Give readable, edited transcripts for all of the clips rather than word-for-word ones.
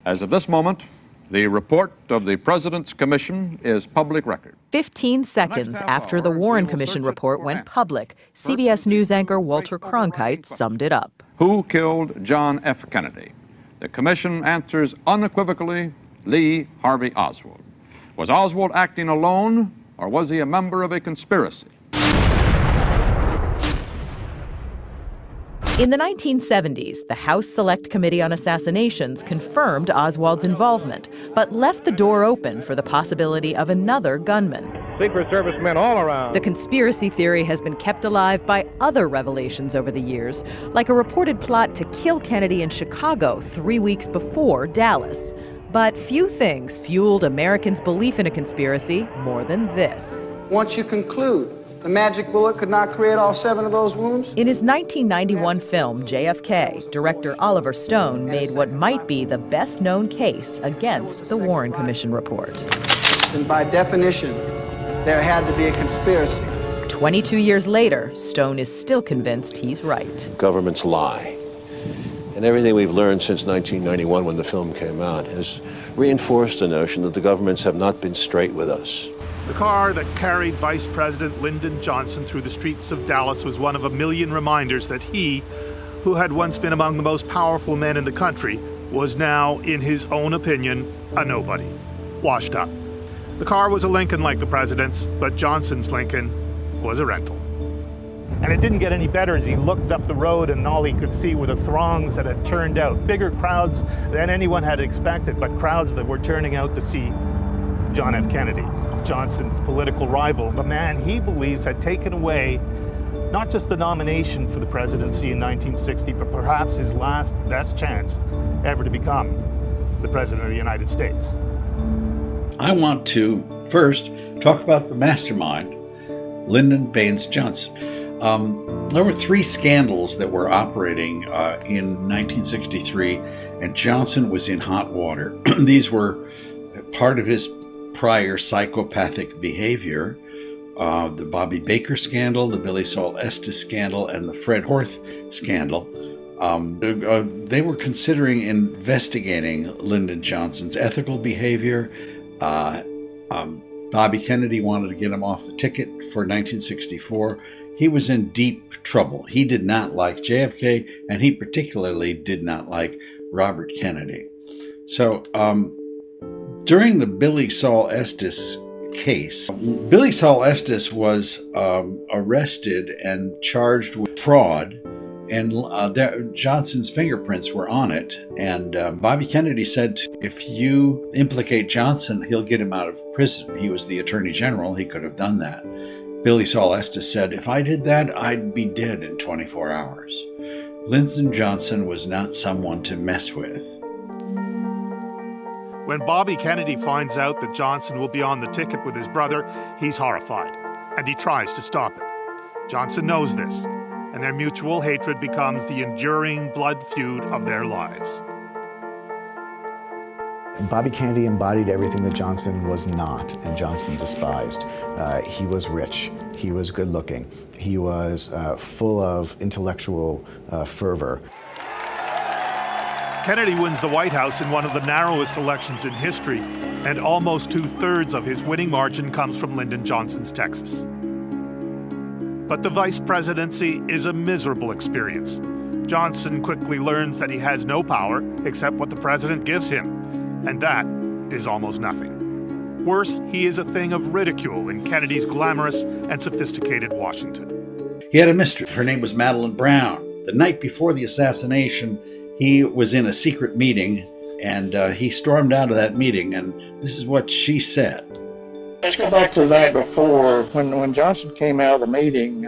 As of this moment, the report of the President's Commission is public record. 15 seconds after the Warren Commission report went public, CBS News anchor Walter Cronkite summed it up. Who killed John F. Kennedy? The Commission answers unequivocally, Lee Harvey Oswald. Was Oswald acting alone, or was he a member of a conspiracy? In the 1970s, the House Select Committee on Assassinations confirmed Oswald's involvement, but left the door open for the possibility of another gunman. Secret Service men all around. The conspiracy theory has been kept alive by other revelations over the years, like a reported plot to kill Kennedy in Chicago 3 weeks before Dallas. But few things fueled Americans' belief in a conspiracy more than this. Once you conclude the magic bullet could not create all 7 of those wounds? In his 1991 film, JFK, director Oliver Stone made what might be the best-known case against the Warren Commission report. And by definition, there had to be a conspiracy. 22 years later, Stone is still convinced he's right. Governments lie. And everything we've learned since 1991 when the film came out has reinforced the notion that the governments have not been straight with us. The car that carried Vice President Lyndon Johnson through the streets of Dallas was one of a million reminders that he, who had once been among the most powerful men in the country, was now, in his own opinion, a nobody, washed up. The car was a Lincoln like the president's, but Johnson's Lincoln was a rental. And it didn't get any better as he looked up the road and all he could see were the throngs that had turned out. Bigger crowds than anyone had expected, but crowds that were turning out to see John F. Kennedy, Johnson's political rival, the man he believes had taken away not just the nomination for the presidency in 1960, but perhaps his last best chance ever to become the president of the United States. I want to first talk about the mastermind, Lyndon Baines Johnson. There were 3 scandals that were operating in 1963, and Johnson was in hot water. These were part of his prior psychopathic behavior, the Bobby Baker scandal, the Billy Saul Estes scandal, and the Fred Horth scandal. They were considering investigating Lyndon Johnson's ethical behavior. Bobby Kennedy wanted to get him off the ticket for 1964. He was in deep trouble. He did not like JFK, and he particularly did not like Robert Kennedy. So during the Billy Saul Estes case, Billy Saul Estes was arrested and charged with fraud, and Johnson's fingerprints were on it. And Bobby Kennedy said, if you implicate Johnson, he'll get him out of prison. He was the Attorney General. He could have done that. Billy Saul Estes said, if I did that, I'd be dead in 24 hours. Lyndon Johnson was not someone to mess with. When Bobby Kennedy finds out that Johnson will be on the ticket with his brother, he's horrified, and he tries to stop it. Johnson knows this, and their mutual hatred becomes the enduring blood feud of their lives. Bobby Kennedy embodied everything that Johnson was not, and Johnson despised. He was rich, he was good looking, he was full of intellectual fervor. Kennedy wins the White House in one of the narrowest elections in history, and almost 2/3 of his winning margin comes from Lyndon Johnson's Texas. But the vice presidency is a miserable experience. Johnson quickly learns that he has no power except what the president gives him, and that is almost nothing. Worse, he is a thing of ridicule in Kennedy's glamorous and sophisticated Washington. He had a mistress. Her name was Madeline Brown. The night before the assassination, he was in a secret meeting, and he stormed out of that meeting, and this is what she said. Let's go back to the night before. When Johnson came out of the meeting,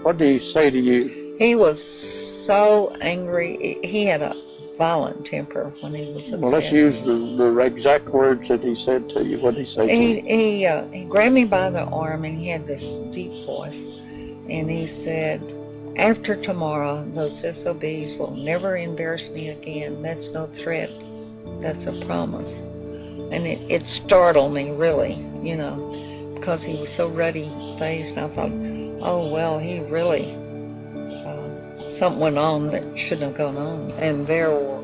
what did he say to you? He was so angry. He had a violent temper when he was upset. Well, let's use the exact words that he said to you. What did he say to you? He grabbed me by the arm, and he had this deep voice, and he said, after tomorrow, those SOBs will never embarrass me again. That's no threat. That's a promise. And it startled me, really, you know, because he was so ruddy-faced. I thought, oh, well, he really, something went on that shouldn't have gone on. And there were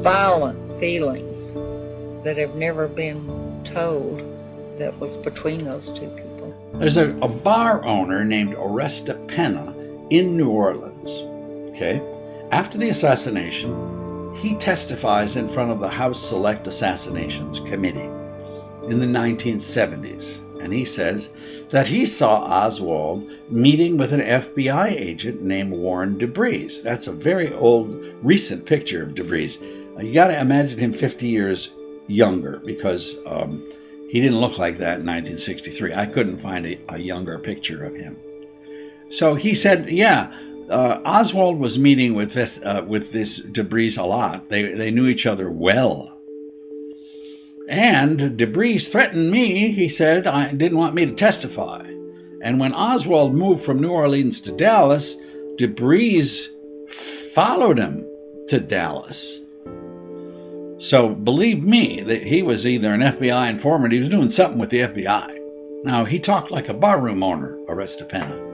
violent feelings that have never been told that was between those two people. There's a bar owner named Oresta Pena in New Orleans. Okay? After the assassination, he testifies in front of the House Select Assassinations Committee in the 1970s. And he says that he saw Oswald meeting with an FBI agent named Warren DeBreeze. That's a very old, recent picture of DeBreeze. You got to imagine him 50 years younger, because he didn't look like that in 1963. I couldn't find a younger picture of him. So he said, yeah, Oswald was meeting with this DeBreeze a lot. They knew each other well. And DeBreeze threatened me, he said, I didn't want me to testify. And when Oswald moved from New Orleans to Dallas, DeBreeze followed him to Dallas. So believe me, that he was either an FBI informant, he was doing something with the FBI. Now, he talked like a barroom owner, Oresta Pena.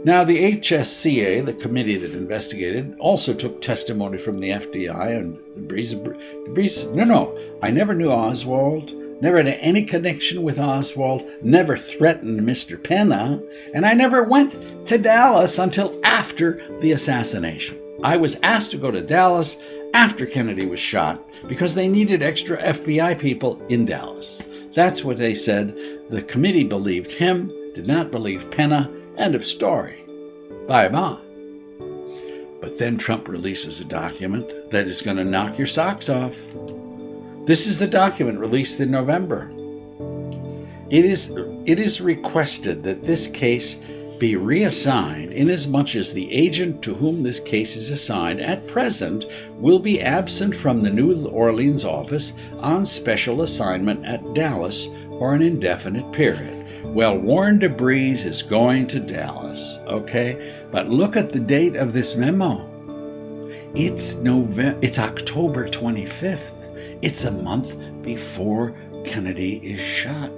Now, the HSCA, the committee that investigated, also took testimony from the FBI, and DeBreeze, no, I never knew Oswald, never had any connection with Oswald, never threatened Mr. Pena, and I never went to Dallas until after the assassination. I was asked to go to Dallas after Kennedy was shot because they needed extra FBI people in Dallas. That's what they said. The committee believed him, did not believe Pena. End of story. Bye-bye. But then Trump releases a document that is going to knock your socks off. This is the document released in November. It is requested that this case be reassigned, inasmuch as the agent to whom this case is assigned at present will be absent from the New Orleans office on special assignment at Dallas for an indefinite period. Well, Warren DeBreeze is going to Dallas, okay? But look at the date of this memo. It's October 25th. It's a month before Kennedy is shot.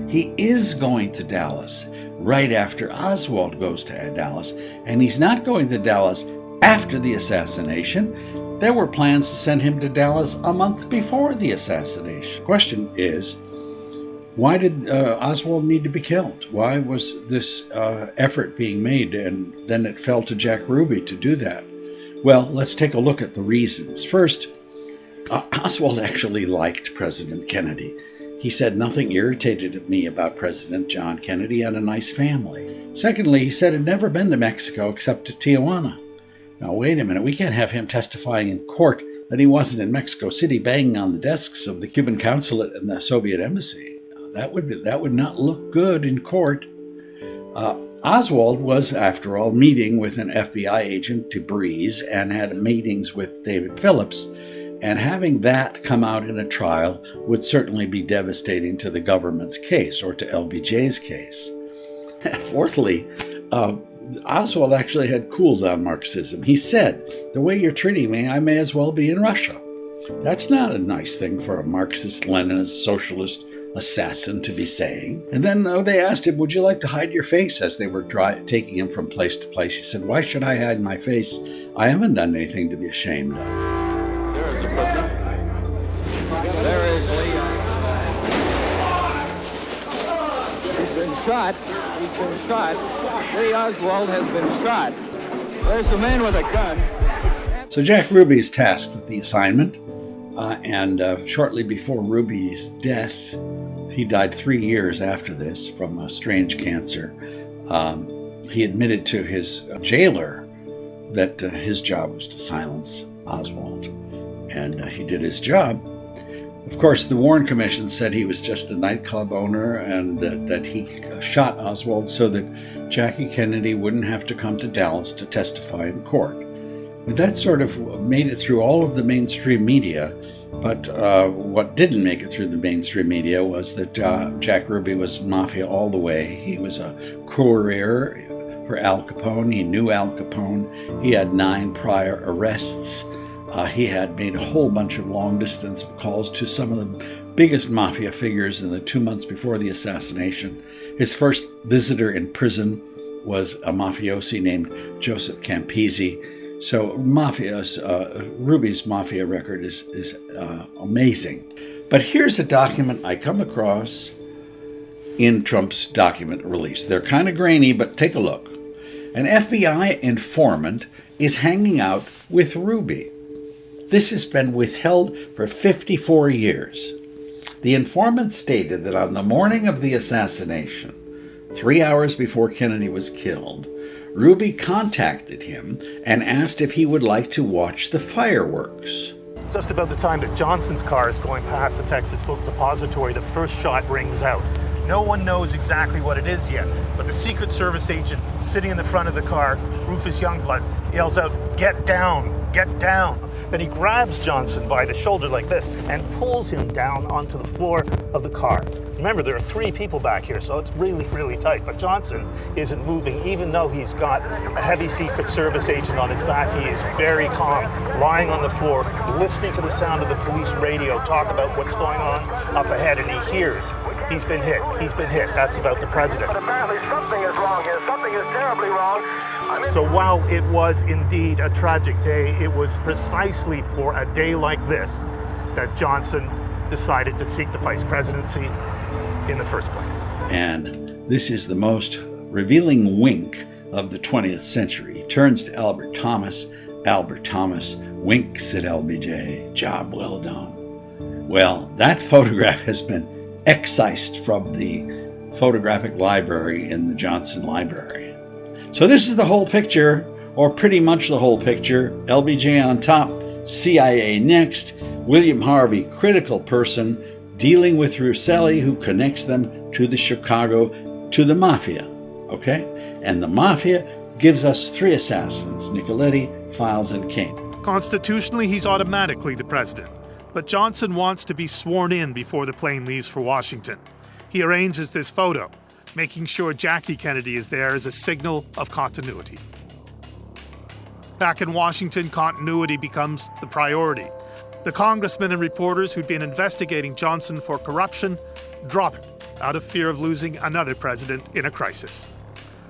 He is going to Dallas right after Oswald goes to Dallas, and he's not going to Dallas after the assassination. There were plans to send him to Dallas a month before the assassination. Question is, why did Oswald need to be killed? Why was this effort being made, and then it fell to Jack Ruby to do that? Well, let's take a look at the reasons. First, Oswald actually liked President Kennedy. He said, nothing irritated me about President John Kennedy. He had a nice family. Secondly, he said he'd never been to Mexico except to Tijuana. Now, wait a minute. We can't have him testifying in court that he wasn't in Mexico City banging on the desks of the Cuban consulate and the Soviet embassy. That would not look good in court. Oswald was, after all, meeting with an FBI agent, DeBreeze, and had meetings with David Phillips. And having that come out in a trial would certainly be devastating to the government's case, or to LBJ's case. Fourthly, Oswald actually had cooled on Marxism. He said, the way you're treating me, I may as well be in Russia. That's not a nice thing for a Marxist-Leninist socialist assassin to be saying. And then they asked him, would you like to hide your face, as they were taking him from place to place. He said, why should I hide my face? I haven't done anything to be ashamed of. There is a prisoner. There is Lee. He's been shot. He's been shot. Lee Oswald has been shot. There's a man with a gun. So Jack Ruby is tasked with the assignment. And shortly before Ruby's death, he died 3 years after this from a strange cancer. He admitted to his jailer that his job was to silence Oswald. And he did his job. Of course, the Warren Commission said he was just a nightclub owner, and that he shot Oswald so that Jackie Kennedy wouldn't have to come to Dallas to testify in court. That sort of made it through all of the mainstream media, but what didn't make it through the mainstream media was that Jack Ruby was mafia all the way. He was a courier for Al Capone. He knew Al Capone. He had 9 prior arrests. He had made a whole bunch of long-distance calls to some of the biggest mafia figures in the 2 months before the assassination. His first visitor in prison was a mafiosi named Joseph Campisi. So Ruby's Mafia record is amazing. But here's a document I come across in Trump's document release. They're kind of grainy, but take a look. An FBI informant is hanging out with Ruby. This has been withheld for 54 years. The informant stated that on the morning of the assassination, 3 hours before Kennedy was killed, Ruby contacted him and asked if he would like to watch the fireworks. Just about the time that Johnson's car is going past the Texas Book Depository, the first shot rings out. No one knows exactly what it is yet, but the Secret Service agent sitting in the front of the car, Rufus Youngblood, yells out, "Get down, get down." Then he grabs Johnson by the shoulder like this and pulls him down onto the floor of the car. Remember, there are 3 people back here, so it's really, really tight. But Johnson isn't moving, even though he's got a heavy Secret Service agent on his back. He is very calm, lying on the floor, listening to the sound of the police radio talk about what's going on up ahead, and he hears, he's been hit, he's been hit. That's about the president. But apparently something is wrong here. Something is terribly wrong. So while it was indeed a tragic day, it was precisely for a day like this that Johnson decided to seek the vice presidency in the first place. And this is the most revealing wink of the 20th century. He turns to Albert Thomas. Albert Thomas winks at LBJ. Job well done. Well, that photograph has been excised from the photographic library in the Johnson Library. So this is the whole picture, or pretty much the whole picture. LBJ on top, CIA next, William Harvey, critical person, dealing with Russelli, who connects them to the Mafia, okay? And the Mafia gives us 3 assassins, Nicoletti, Files, and Kane. Constitutionally, he's automatically the president, but Johnson wants to be sworn in before the plane leaves for Washington. He arranges this photo, making sure Jackie Kennedy is there as a signal of continuity. Back in Washington, continuity becomes the priority. The congressmen and reporters who'd been investigating Johnson for corruption drop it out of fear of losing another president in a crisis.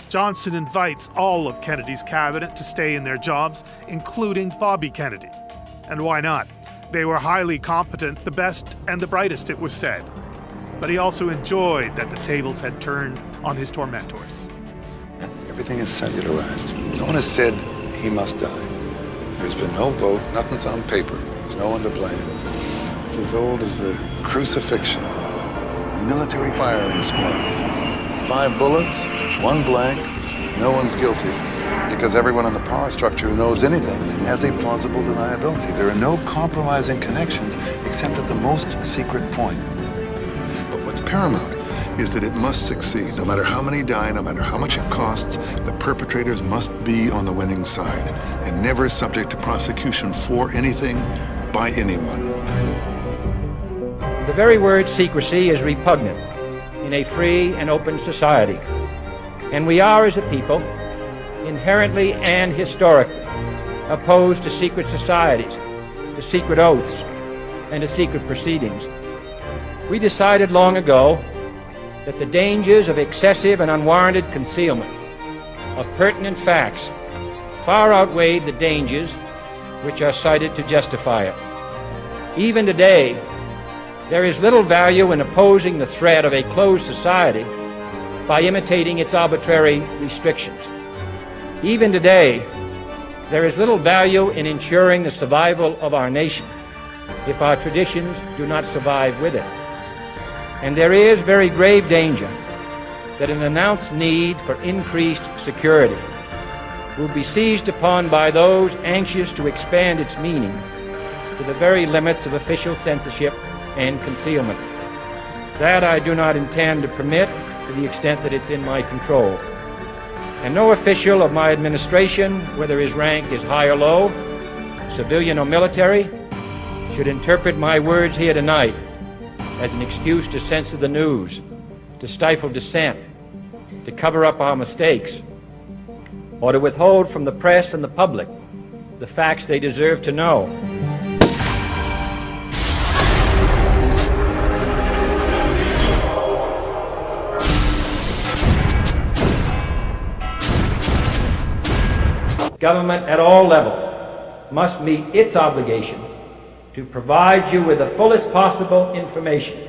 Johnson invites all of Kennedy's cabinet to stay in their jobs, including Bobby Kennedy. And why not? They were highly competent, the best and the brightest, it was said. But he also enjoyed that the tables had turned on his tormentors. Everything is cellularized. No one has said he must die. There's been no vote, nothing's on paper. There's no one to blame. It's as old as the crucifixion. A military firing squad. 5 bullets, 1 blank, no one's guilty. Because everyone in the power structure who knows anything has a plausible deniability. There are no compromising connections except at the most secret point. But what's paramount is that it must succeed. No matter how many die, no matter how much it costs, the perpetrators must be on the winning side and never subject to prosecution for anything by anyone. The very word secrecy is repugnant in a free and open society. And we are, as a people, inherently and historically opposed to secret societies, to secret oaths, and to secret proceedings. We decided long ago that the dangers of excessive and unwarranted concealment of pertinent facts far outweighed the dangers which are cited to justify it. Even today, there is little value in opposing the threat of a closed society by imitating its arbitrary restrictions. Even today, there is little value in ensuring the survival of our nation if our traditions do not survive with it. And there is very grave danger that an announced need for increased security will be seized upon by those anxious to expand its meaning to the very limits of official censorship and concealment. That I do not intend to permit to the extent that it's in my control. And no official of my administration, whether his rank is high or low, civilian or military, should interpret my words here tonight as an excuse to censor the news, to stifle dissent, to cover up our mistakes, or to withhold from the press and the public the facts they deserve to know. government at all levels must meet its obligation to provide you with the fullest possible information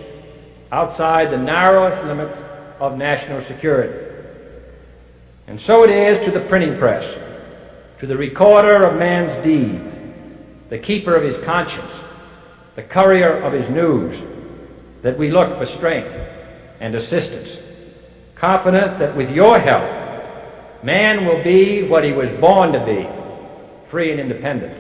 outside the narrowest limits of national security. And so it is to the printing press, to the recorder of man's deeds, the keeper of his conscience, the courier of his news, that we look for strength and assistance, confident that with your help, man will be what he was born to be, free and independent.